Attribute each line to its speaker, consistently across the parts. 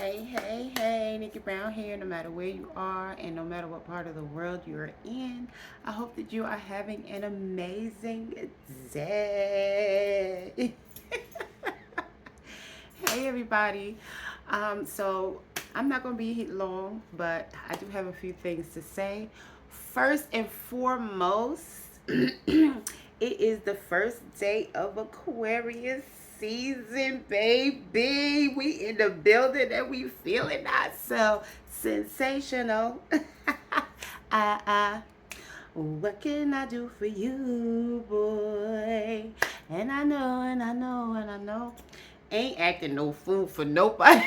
Speaker 1: Hey, Nickie Brown here. No matter where you are and no matter what part of the world you're in, I hope that you are having an amazing day. Hey, everybody. So I'm not going to be long, but I do have a few things to say. First and foremost, it is the first day of Aquarius season, baby. We in the building and we feeling ourselves sensational. I, what can I do for you, boy? And I know. Ain't acting no fool for nobody.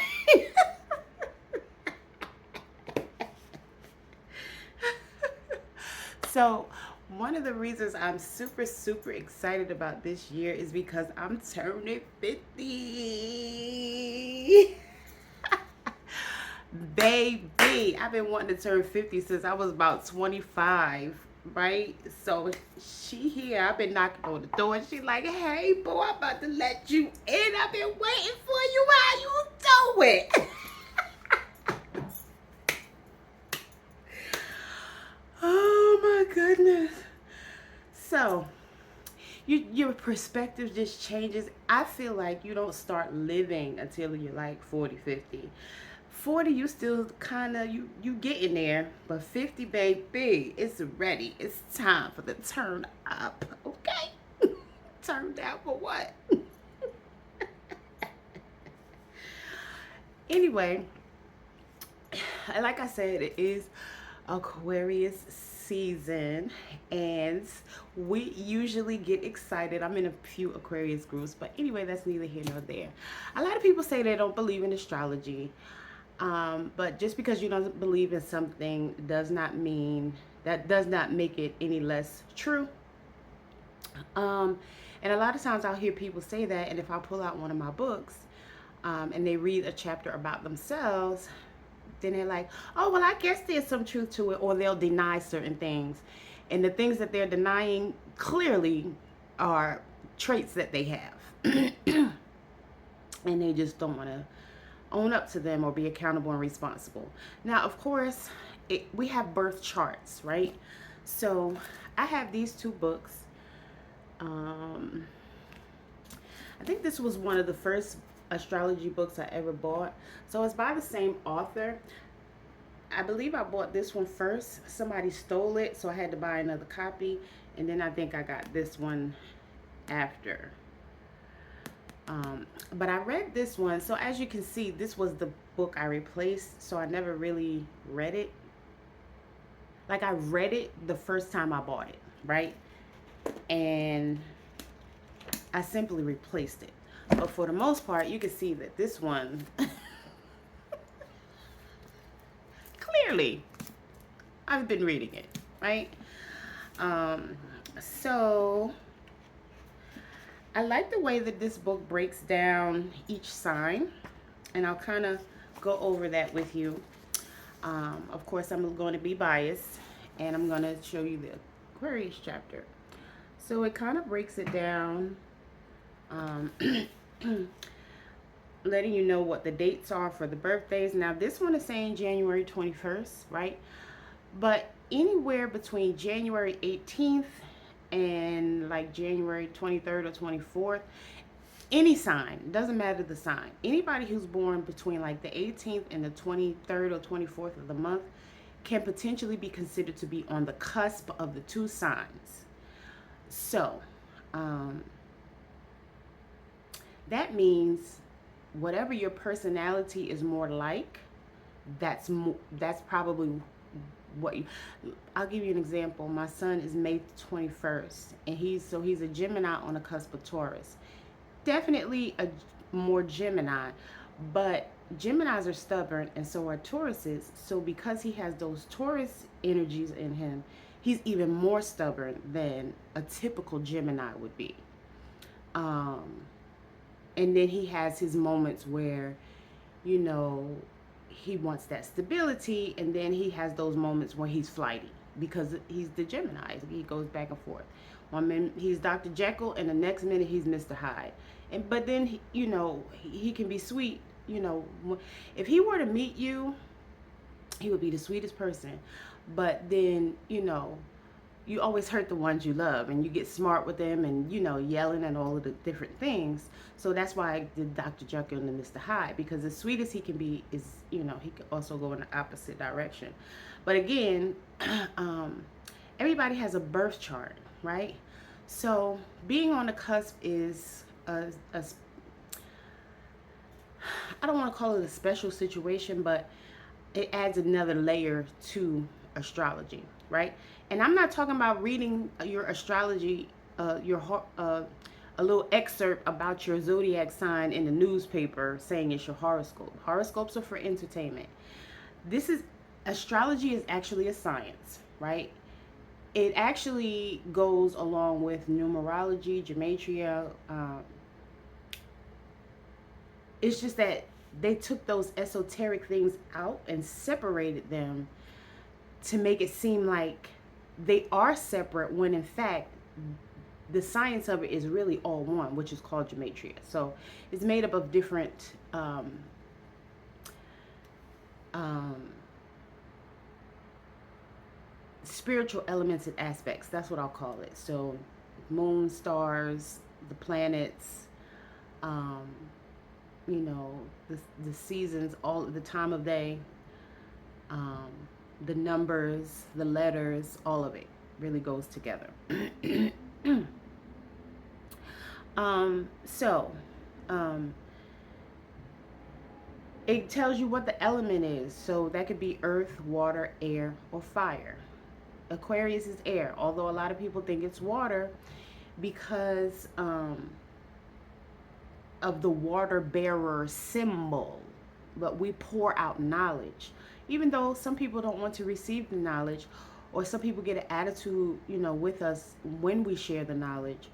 Speaker 1: So, one of the reasons I'm super excited about this year is because I'm turning 50. Baby, I've been wanting to turn 50 since I was about 25, right? So she here, I've been knocking on the door and she like, hey, boy, I'm about to let you in. I've been waiting for you. How you doing? Oh my goodness. So, your perspective just changes. I feel like you don't start living until you're like 40, 50. 40, you still kind of, you getting there. But 50, baby, it's ready. It's time for the turn up, okay? Turn down for what? Anyway, like I said, it is Aquarius season and we usually get excited. I'm in a few Aquarius groups, but anyway, that's neither here nor there. A lot of people say they don't believe in astrology, but just because you don't believe in something does not make it any less true. And a lot of times I'll hear people say that, and if I pull out one of my books and they read a chapter about themselves, then they're like, oh, well, I guess there's some truth to it, or they'll deny certain things. And the things that they're denying clearly are traits that they have. And they just don't want to own up to them or be accountable and responsible. Now, of course, we have birth charts, right? So I have these two books. I think this was one of the first astrology books I ever bought. So it's by the same author. I believe I bought this one first. Somebody stole it, so I had to buy another copy. And then I think I got this one after. But I read this one. So as you can see, this was the book I replaced. So I never really read it. Like I read it the first time I bought it, right? And I simply replaced it. But for the most part, you can see that this one, clearly, I've been reading it, right? So I like the way that this book breaks down each sign, and I'll kind of go over that with you. Of course, I'm going to be biased, and I'm going to show you the Aquarius chapter. So it kind of breaks it down, letting you know what the dates are for the birthdays. Now, this one is saying January 21st, right? But anywhere between January 18th and like January 23rd or 24th, any sign, doesn't matter the sign. Anybody who's born between like the 18th and the 23rd or 24th of the month can potentially be considered to be on the cusp of the two signs. So, that means whatever your personality is more like, that's probably what you. I'll give you an example. My son is May 21st, and he's a Gemini on the cusp of Taurus. Definitely a more Gemini, but Geminis are stubborn, and so are Tauruses. So because he has those Taurus energies in him, he's even more stubborn than a typical Gemini would be. And then he has his moments where, you know, he wants that stability, and then he has those moments where he's flighty because he's the Gemini. He goes back and forth. One minute he's Dr. Jekyll, and the next minute he's Mr. Hyde. But then, you know, he can be sweet you know, if he were to meet you, he would be the sweetest person. But then, you know, you always hurt the ones you love, and you get smart with them, and you know, yelling and all of the different things. So that's why I did Dr. Jekyll and Mr. Hyde, because as sweet as he can be, is, you know, he could also go in the opposite direction. But again, everybody has a birth chart, right? So being on the cusp is a I don't want to call it a special situation, but it adds another layer to astrology, right? And I'm not talking about reading your astrology, a little excerpt about your zodiac sign in the newspaper saying it's your horoscope. Horoscopes are for entertainment. This is Astrology is actually a science, right? It actually goes along with numerology, gematria. It's just that they took those esoteric things out and separated them to make it seem like they are separate, when in fact the science of it is really all one, which is called gematria. So it's made up of different um, spiritual elements and aspects. That's what I'll call it. So moon, stars, the planets, um, you know, the seasons, all the time of day, um, the numbers, the letters, all of it really goes together. So it tells you what the element is. So that could be earth, water, air, or fire. Aquarius is air, although a lot of people think it's water because of the water bearer symbol. But we pour out knowledge, even though some people don't want to receive the knowledge, or some people get an attitude, you know, with us when we share the knowledge.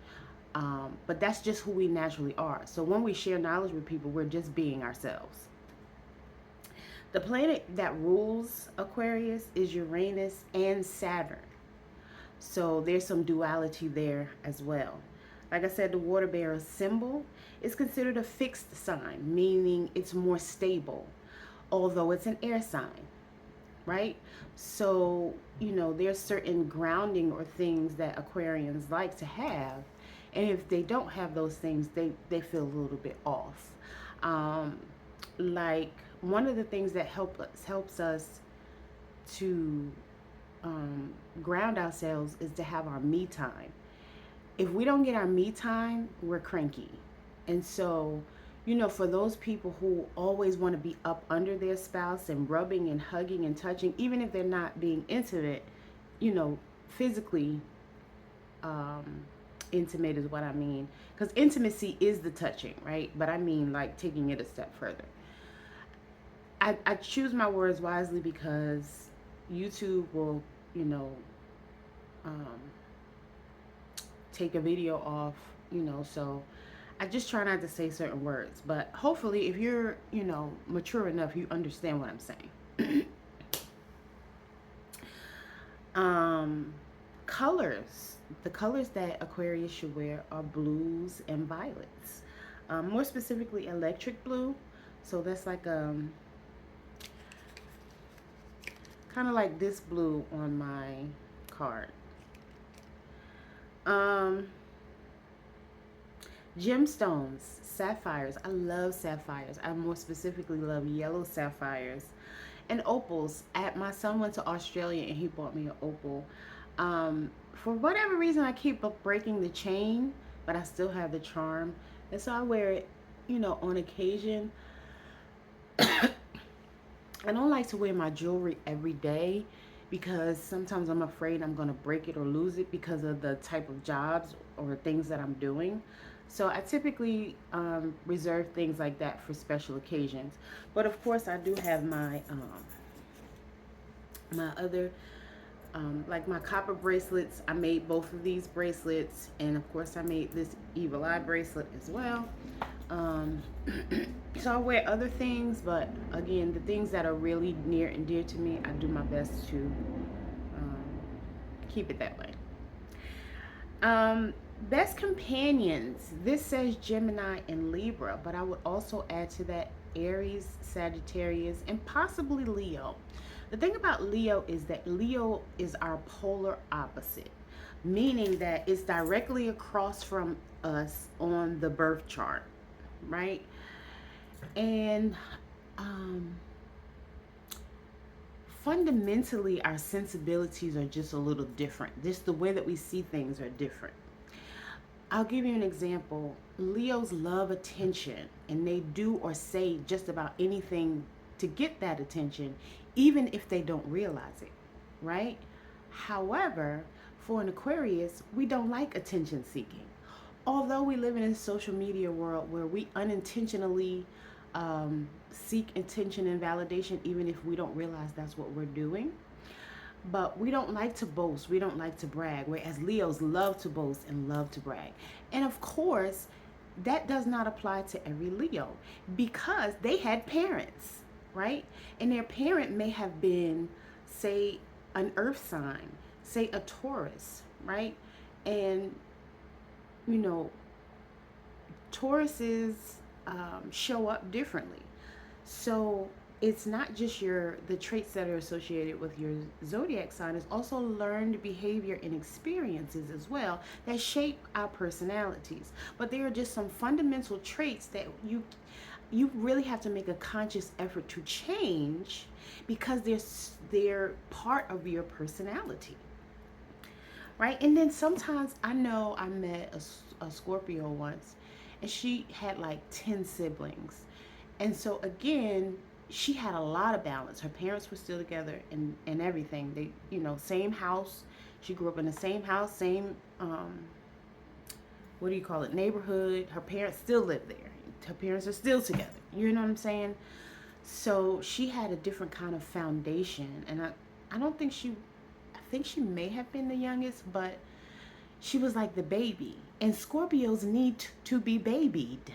Speaker 1: But that's just who we naturally are. So when we share knowledge with people, we're just being ourselves. The planet that rules Aquarius is Uranus and Saturn. So there's some duality there as well. Like I said, the water bearer symbol is considered a fixed sign, meaning it's more stable, although it's an air sign, right? So, you know, there's certain grounding or things that Aquarians like to have. And if they don't have those things, they feel a little bit off. Like one of the things that helps us to ground ourselves is to have our me time. If we don't get our me time, we're cranky. And so, you know, for those people who always want to be up under their spouse and rubbing and hugging and touching, even if they're not being intimate, you know, physically intimate is what I mean. Because intimacy is the touching, right? But I mean like taking it a step further. I choose my words wisely because YouTube will, you know, take a video off, you know, so I just try not to say certain words. But hopefully if you're, you know, mature enough, you understand what I'm saying. Colors. The colors that Aquarius should wear are blues and violets. More specifically, electric blue. So that's like kind of like this blue on my card. Gemstones, sapphires. I love sapphires. I more specifically love yellow sapphires and opals. My son went to Australia and he bought me an opal. For whatever reason, I keep breaking the chain, but I still have the charm, and so I wear it, you know, on occasion. I don't like to wear my jewelry every day because sometimes I'm afraid I'm going to break it or lose it because of the type of jobs or things that I'm doing. So I typically reserve things like that for special occasions. But of course, I do have my my other like my copper bracelets. I made both of these bracelets, and of course I made this evil eye bracelet as well. So I wear other things, but again, the things that are really near and dear to me, I do my best to keep it that way. Best companions. This says Gemini and Libra, but I would also add to that Aries, Sagittarius, and possibly Leo. The thing about Leo is that Leo is our polar opposite, meaning that it's directly across from us on the birth chart, right? And um, fundamentally, our sensibilities are just a little different. Just the way that we see things are different. I'll give you an example. Leos love attention and they do or say just about anything to get that attention, even if they don't realize it, right? However, for an Aquarius, we don't like attention seeking. Although we live in a social media world where we unintentionally seek attention and validation, even if we don't realize that's what we're doing. But we don't like to boast. We don't like to brag. Whereas Leos love to boast and love to brag. And of course, that does not apply to every Leo because they had parents, right? And their parent may have been, say, an earth sign, say a Taurus, right? And, you know, Tauruses show up differently. So it's not just the traits that are associated with your zodiac sign. It's also learned behavior and experiences as well that shape our personalities. But there are just some fundamental traits that you really have to make a conscious effort to change because they're part of your personality, right? And then sometimes I know I met a Scorpio once, and she had like 10 siblings. And so again, she had a lot of balance. Her parents were still together and everything. They, same house. She grew up in the same house, same, what do you call it, neighborhood. Her parents still live there. Her parents are still together. You know what I'm saying? So she had a different kind of foundation. And I don't think I think she may have been the youngest, but she was like the baby. And Scorpios need to be babied,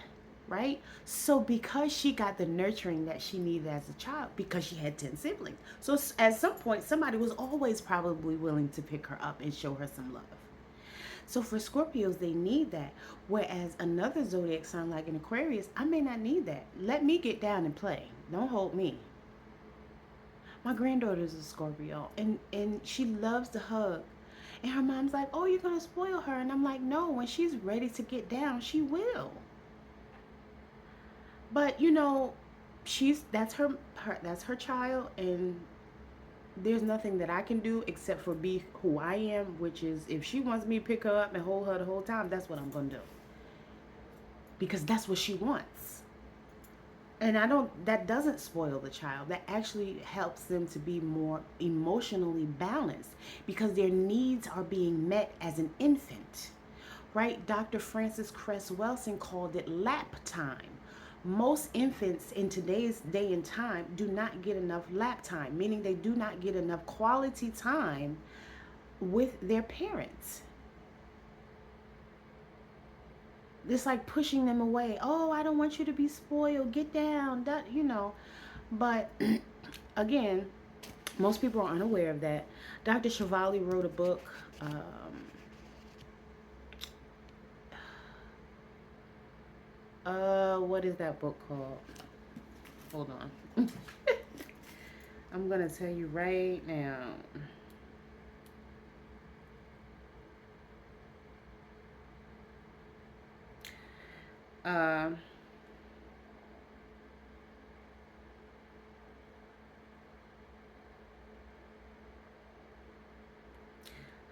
Speaker 1: right? So because she got the nurturing that she needed as a child, because she had 10 siblings. So at some point, somebody was always probably willing to pick her up and show her some love. So for Scorpios, they need that. Whereas another zodiac sign like an Aquarius, I may not need that. Let me get down and play. Don't hold me. My granddaughter is a Scorpio, and she loves to hug. And her mom's like, oh, you're going to spoil her. And I'm like, no, when she's ready to get down, she will. But that's her child, and there's nothing that I can do except for be who I am, which is if she wants me to pick her up and hold her the whole time, that's what I'm going to do. Because that's what she wants. And that doesn't spoil the child. That actually helps them to be more emotionally balanced because their needs are being met as an infant, right? Dr. Frances Cress Welsing called it lap time. Most infants in today's day and time do not get enough lap time, meaning they do not get enough quality time with their parents. It's like pushing them away. Oh, I don't want you to be spoiled. Get down. But again, most people are unaware of that. Dr. Shivali wrote a book. What is that book called? Hold on. I'm going to tell you right now.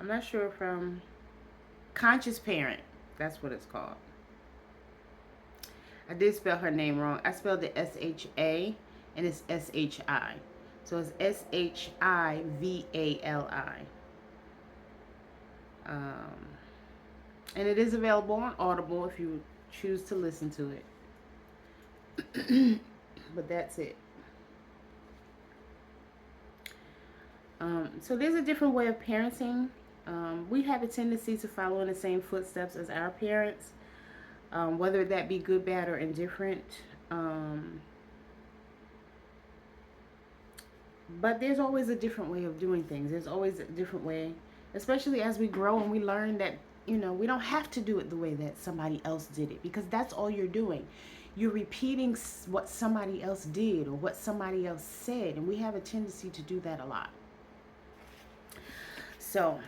Speaker 1: I'm not sure from Conscious Parent. That's what it's called. I did spell her name wrong. I spelled it S-H-A and it's S-H-I. So it's S-H-I-V-A-L-I. And it is available on Audible if you choose to listen to it. But that's it. So there's a different way of parenting. We have a tendency to follow in the same footsteps as our parents, whether that be good, bad, or indifferent. But there's always a different way of doing things. There's always a different way, especially as we grow and we learn that, we don't have to do it the way that somebody else did it, because that's all you're doing. you're repeating what somebody else did or what somebody else said, and we have a tendency to do that a lot. So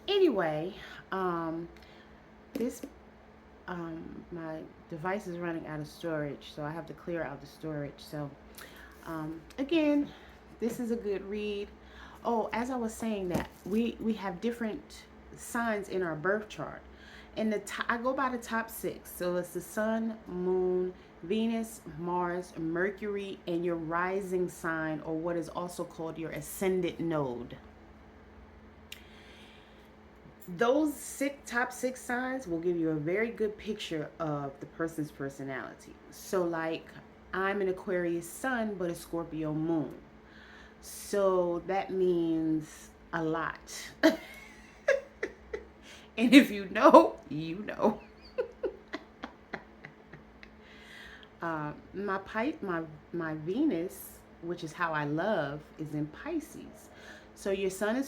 Speaker 1: anyway, this my device is running out of storage, so I have to clear out the storage. So again, this is a good read. Oh, as I was saying, that we have different signs in our birth chart, and I go by the top 6. So it's the sun, moon, Venus, Mars, Mercury, and your rising sign, or what is also called your ascendant node. Those top 6 signs will give you a very good picture of the person's personality. So like, I'm an Aquarius sun, but a Scorpio moon. So that means a lot. And if you know, you know. My Venus, which is how I love, is in Pisces. So your sun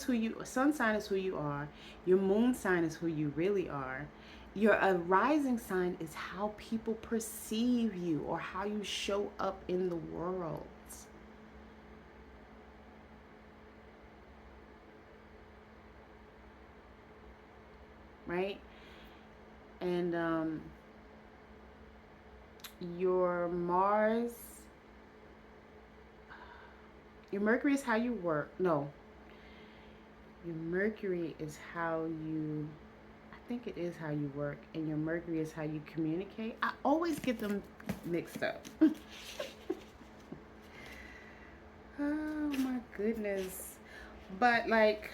Speaker 1: sign is who you are. Your moon sign is who you really are. Your rising sign is how people perceive you or how you show up in the world. Right? And your Mars, your Mercury is how you work. No. Your Mercury is how you, I think it is how you work, and your Mercury is how you communicate. I always get them mixed up. Oh my goodness. But like,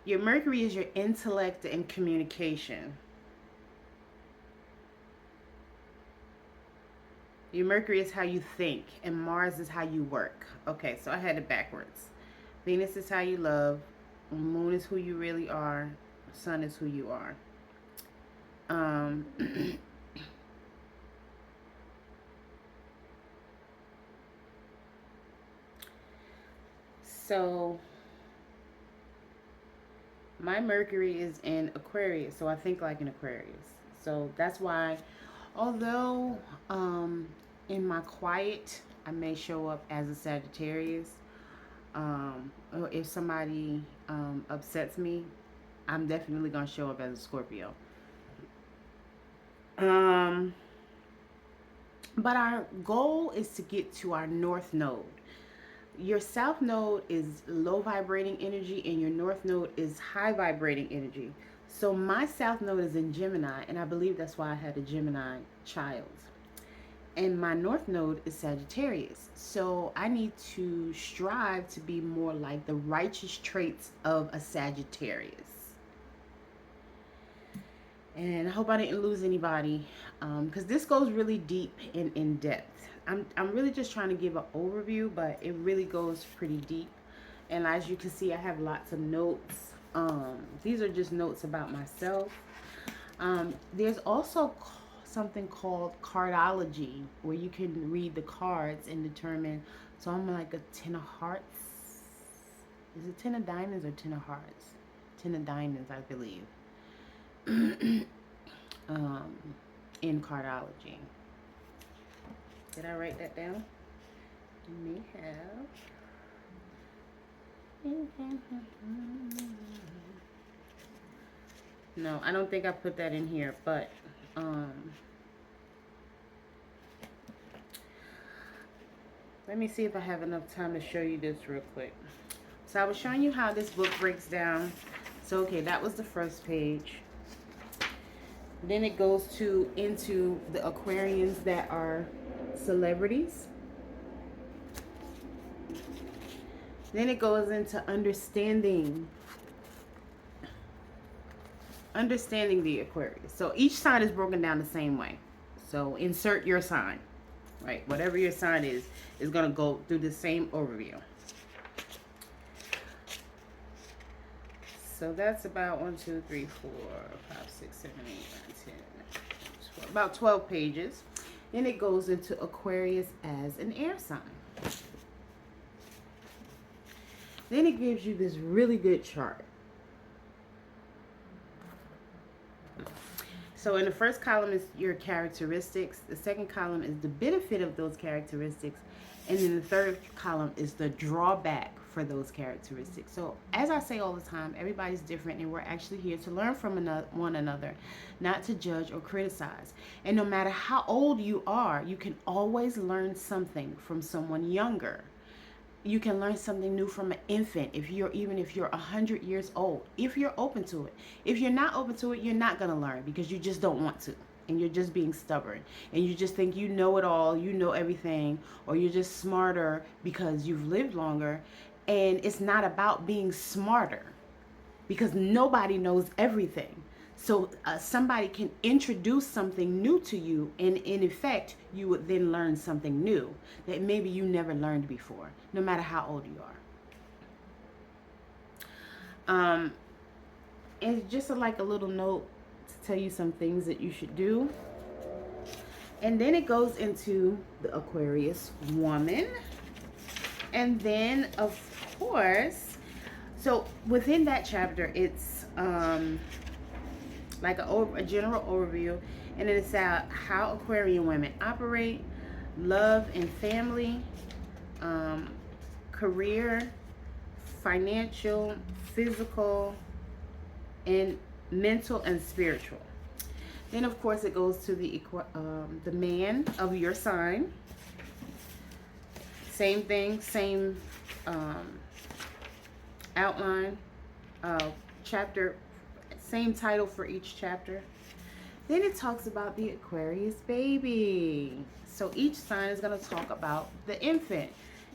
Speaker 1: your Mercury is your intellect and communication. Your Mercury is how you think, and Mars is how you work. Okay, so I had it backwards. Venus is how you love. Moon is who you really are. Sun is who you are. So my Mercury is in Aquarius, so I think like an Aquarius. So that's why, although in my quiet, I may show up as a Sagittarius, or if somebody upsets me, I'm definitely going to show up as a Scorpio. But our goal is to get to our North Node. Your South Node is low vibrating energy, and your North Node is high vibrating energy. So my South Node is in Gemini, and I believe that's why I had a Gemini child. And my North Node is Sagittarius. So I need to strive to be more like the righteous traits of a Sagittarius. And I hope I didn't lose anybody, because this goes really deep and in depth. I'm really just trying to give an overview, but it really goes pretty deep. And as you can see, I have lots of notes. These are just notes about myself. There's also something called cardology, where you can read the cards and determine. So I'm like a 10 of hearts. Is it 10 of diamonds or 10 of hearts? 10 of diamonds, I believe. In cardology. Did I write that down? You may have. No, I don't think I put that in here, but let me see if I have enough time to show you this real quick. So I was showing you how this book breaks down. So okay, that was the first page. Then it goes into the Aquarians that are celebrities. Then it goes into understanding the Aquarius. So each sign is broken down the same way. So insert your sign, right? Whatever your sign is going to go through the same overview. So that's about 1, 2, 3, 4, 5, 6, 7, 8, 9, 10, 12, about 12 pages. Then it goes into Aquarius as an air sign. Then it gives you this really good chart. So in the first column is your characteristics. The second column is the benefit of those characteristics. And then the third column is the drawback for those characteristics. So as I say all the time, everybody's different, and we're actually here to learn from one another, not to judge or criticize. And no matter how old you are, you can always learn something from someone younger. You can learn something new from an infant if you're 100 years old, if you're open to it. If you're not open to it, you're not going to learn because you just don't want to, and you're just being stubborn, and you just think you know it all, you know everything, or you're just smarter because you've lived longer. And it's not about being smarter, because nobody knows everything. So somebody can introduce something new to you, and in effect, you would then learn something new that maybe you never learned before, no matter how old you are. And just like a little note to tell you some things that you should do. And then it goes into the Aquarius woman. And then, of course, so within that chapter, it's like a general overview, and then it's how Aquarian women operate, love and family, career, financial, physical, and mental and spiritual. Then of course it goes to the man of your sign. Same thing, same outline, chapter, same title for each chapter. Then it talks about the Aquarius baby. So each sign is going to talk about the infant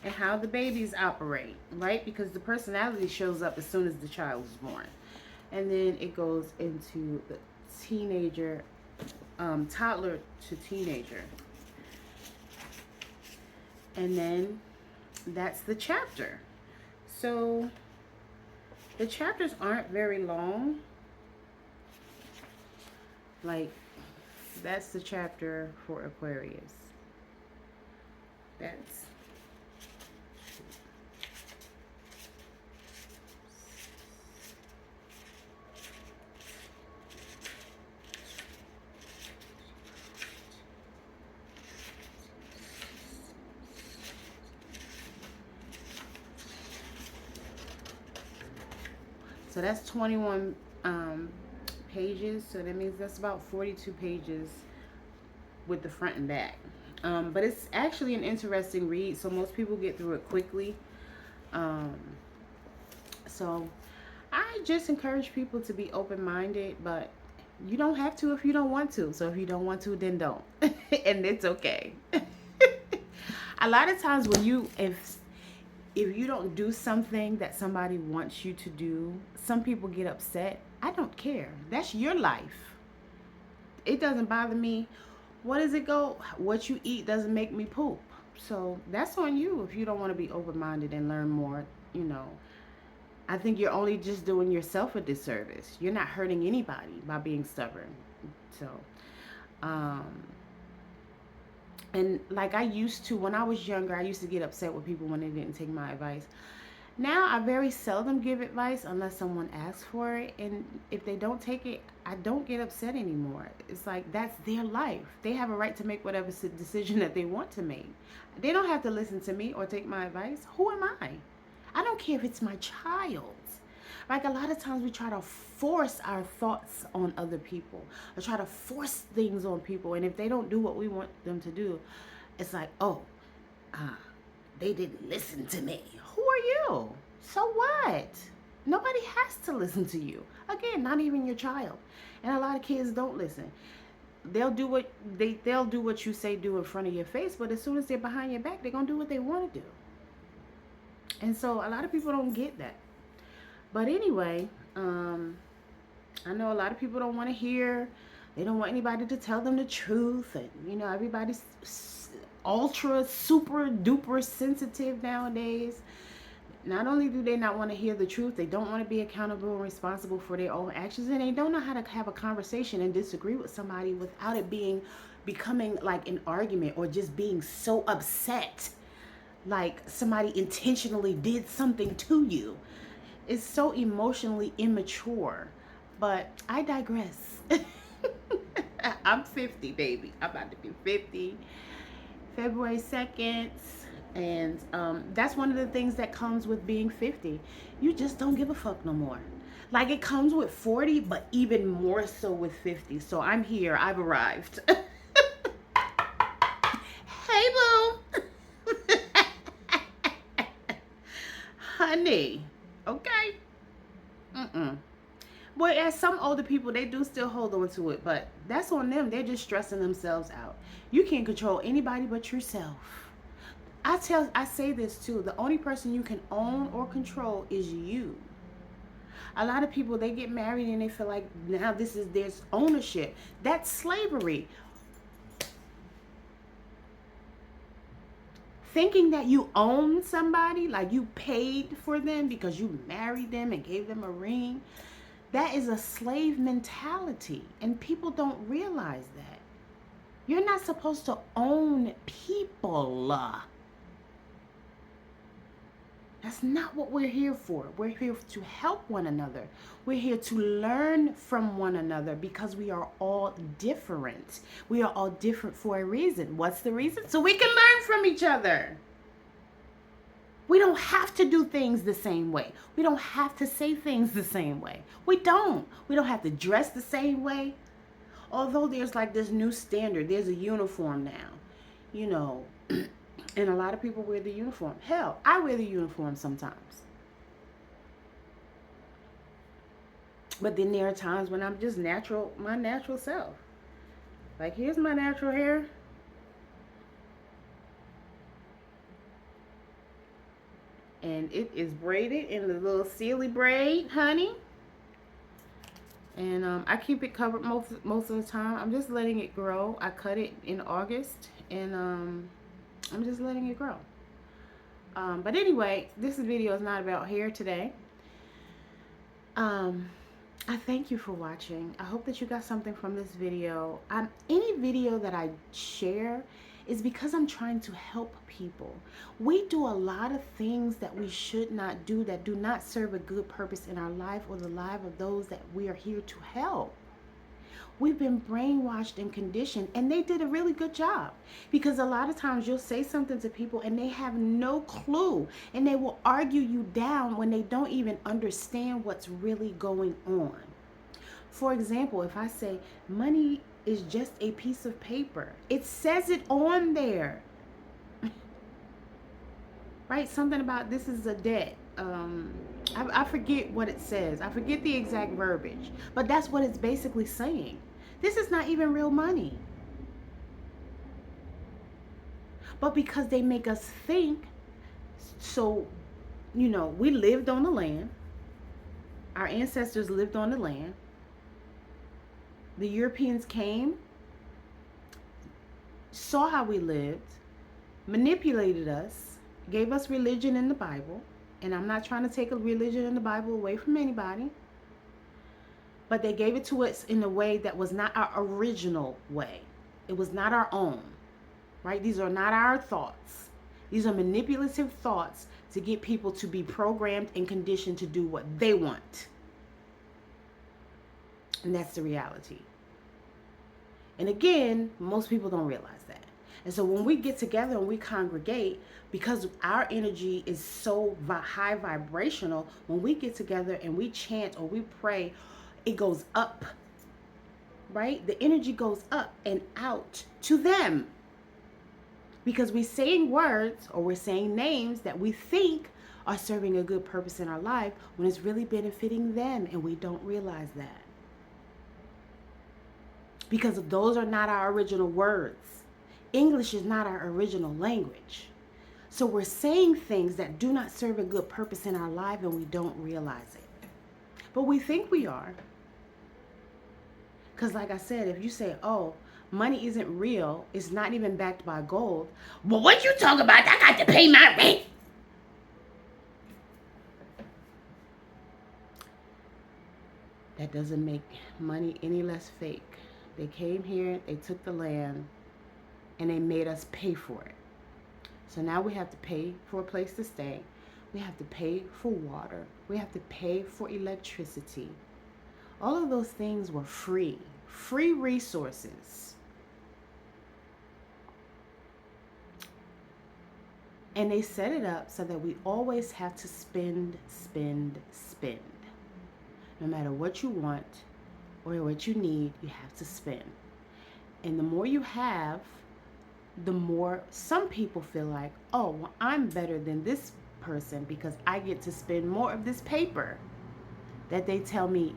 Speaker 1: and how the babies operate, right? Because the personality shows up as soon as the child is born. And then it goes into the teenager, toddler to teenager. And then that's the chapter. So the chapters aren't very long. Like, that's the chapter for Aquarius. That's so that's 21 pages, so that means that's about 42 pages with the front and back. But it's actually an interesting read, so most people get through it quickly. So I just encourage people to be open-minded, but you don't have to if you don't want to. So if you don't want to, then don't. And it's okay. A lot of times when if you don't do something that somebody wants you to do, some people get upset. I don't care. That's your life. It doesn't bother me. What does it go? What you eat doesn't make me poop. So that's on you if you don't want to be open-minded and learn more, you know. I think you're only just doing yourself a disservice. You're not hurting anybody by being stubborn. So, and like I used to, when I was younger, I used to get upset with people when they didn't take my advice. Now I very seldom give advice unless someone asks for it, and if they don't take it, I don't get upset anymore. It's like, that's their life. They have a right to make whatever decision that they want to make. They don't have to listen to me or take my advice. Who am I? I don't care if it's my child. Like, a lot of times we try to force our thoughts on other people, or try to force things on people, and if they don't do what we want them to do, it's like, oh, they didn't listen to me. Who are you? So what? Nobody has to listen to you. Again, not even your child. And a lot of kids don't listen. They'll do what you say do in front of your face, but as soon as they're behind your back, they're gonna do what they want to do. And so a lot of people don't get that. But anyway, I know a lot of people don't want to hear. They don't want anybody to tell them the truth, and you know, everybody's ultra super duper sensitive nowadays. Not only do they not want to hear the truth, they don't want to be accountable and responsible for their own actions, and they don't know how to have a conversation and disagree with somebody without it becoming like an argument, or just being so upset. like somebody intentionally did something to you. It's so emotionally immature. But I digress. I'm 50, baby. I'm about to be 50 February 2nd. And that's one of the things that comes with being 50. You just don't give a fuck no more. Like it comes with 40, but even more so with 50. So I'm here. I've arrived. Hey, boo. Honey. Okay. Mm-mm. But as some older people, they do still hold on to it, but that's on them. They're just stressing themselves out. You can't control anybody but yourself. I say this too. The only person you can own or control is you. A lot of people, they get married and they feel like now this is their ownership. That's slavery. Thinking that you own somebody, like you paid for them because you married them and gave them a ring, that is a slave mentality. And people don't realize that. You're not supposed to own people. That's not what we're here for. We're here to help one another. We're here to learn from one another because we are all different. We are all different for a reason. What's the reason? So we can learn from each other. We don't have to do things the same way. We don't have to say things the same way. We don't. We don't have to dress the same way. Although there's like this new standard. There's a uniform now. You know, and a lot of people wear the uniform. Hell, I wear the uniform sometimes. But then there are times when I'm just my natural self. Like, here's my natural hair. And it is braided in the little silly braid, honey. And I keep it covered most of the time. I'm just letting it grow. I cut it in August, and I'm just letting it grow. But anyway, this video is not about hair today. I thank you for watching. I hope that you got something from this video. Any video that I share is because I'm trying to help people. We do a lot of things that we should not do, that do not serve a good purpose in our life or the life of those that we are here to help. We've been brainwashed and conditioned, and they did a really good job, because a lot of times you'll say something to people and they have no clue, and they will argue you down when they don't even understand what's really going on. For example, if I say money is just a piece of paper, it says it on there. Right? Something about this is a debt. I forget what it says. I forget the exact verbiage, but that's what it's basically saying. This is not even real money. But because they make us think, so, you know, we lived on the land. Our ancestors lived on the land. The Europeans came, saw how we lived, manipulated us, gave us religion in the Bible. And I'm not trying to take a religion in the Bible away from anybody, but they gave it to us in a way that was not our original way. It was not our own, right? These are not our thoughts. These are manipulative thoughts to get people to be programmed and conditioned to do what they want. And that's the reality. And again, most people don't realize that. And so when we get together and we congregate, because our energy is so high vibrational, when we get together and we chant or we pray, it goes up, right? The energy goes up and out to them. Because we're saying words or we're saying names that we think are serving a good purpose in our life, when it's really benefiting them, and we don't realize that. Because those are not our original words. English is not our original language. So we're saying things that do not serve a good purpose in our life, and we don't realize it. But we think we are. Because like I said, if you say, oh, money isn't real, it's not even backed by gold. Well, what you talk about? I got to pay my rent. That doesn't make money any less fake. They came here, they took the land, and they made us pay for it. So now we have to pay for a place to stay. We have to pay for water. We have to pay for electricity. All of those things were free resources. And they set it up so that we always have to spend. No matter what you want or what you need, you have to spend. And the more you have, the more some people feel like, oh, well, I'm better than this person because I get to spend more of this paper that they tell me